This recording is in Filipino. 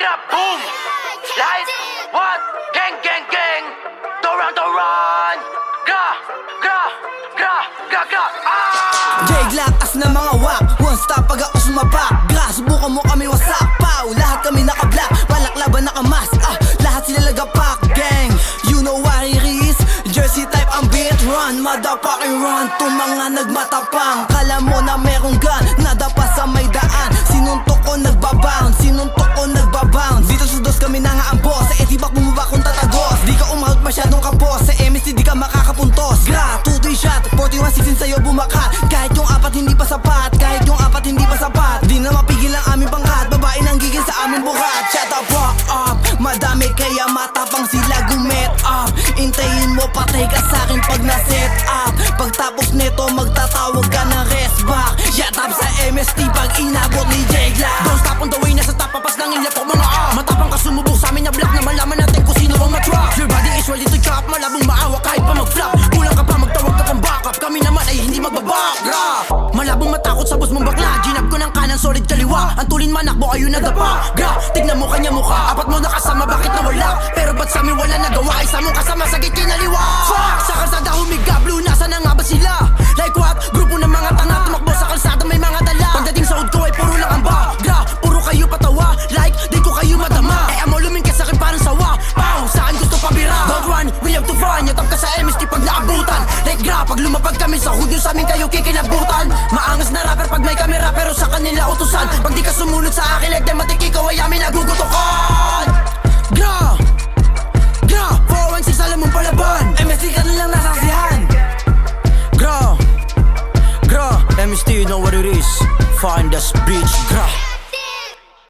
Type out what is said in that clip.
grab, boom. Like, what? Gang, gang, gang. Doran, doran. Gra, gra, gra, gra, gra. Ah! J-Glock, as na mga wak. One stop pag ako sumabak. Gra, subukan mo kami wasak. Pow, lahat kami naka-black. Balaklaban naka-mask. Lahat sila lagapak. Gang, you know what it is. Jersey type ang beat. Run, motherfucking run. To mga nagmatapang. Kala mo na merong gun. Nadapa sa may daan. Sinuntok ko nagbabounce. Sinuntok ko nagbabounce. Dito sa dos kami na nga ang boss. Sa etibak bumaba kung tatagos. Di ka umahot masyadong kapos. Sa MST di ka makakapuntos. Gra, 2-3 shot 41-16 sa'yo bumakat. Kahit yung apat hindi pa sapat. Kahit yung apat hindi pa sapat. Di na mapigil ang aming pangkat. Babae nang gigil sa aming bukat. Shut the fuck up. Madami kaya matapang sila gumet up. Intayin mo patay ka sa'kin pag na-set up. Pagtapos neto magtatawag ka ng rest back. Shut up sa MST pag inabot ni J-Glock. Don't stop on the way, nasa tapapas ng ilap ko mga matapang ka sumubok sa amin na black na malaman natin kung sino ang matrap. Your body is ready to chop, malabong maawa kahit pa mag-flop. Kulang ka pa magtawag ka pang backup, kami naman ay hindi magbabak. Malabong matakot sa boss mong bakla, ginab ko ng kanan solid kaliwa. Ang tulin manakbo kayo nadapa. Gra, tignan mo kanya mukha, apat mo nakasama bakit nawala? Pero ba't sa amin wala nagawa, isa mong kasama sa git kinaliwa. Fuck, sa kalsada humiga, blue, nasa na nga ba sila? Like what? Grupo ng mga tanga, tumakbo sa kalsada may mga dala. Pagdating sa hood ko ay puro lang ang ba. Gra, puro kayo patawa, like di ko kayo madama. Eh amo lumingkit sa akin parang sawa. Pow, saan gusto pabira? Don't run, we have to find. Yatap ka sa MST pag naabutan. Like gra, pag lumapag kami sa hood sa amin kayo kikinabutan. Maangas na rapper pag may kamera pero sa kanila utusan. Pag di ka sumunod sa akin like them matik ikaw ay amin nagugutukan. Gra, gra, 416 alam mong palaban. MST ka na lang nasasihan. Gra, gra, MST you know what it is. Find us bitch, gra.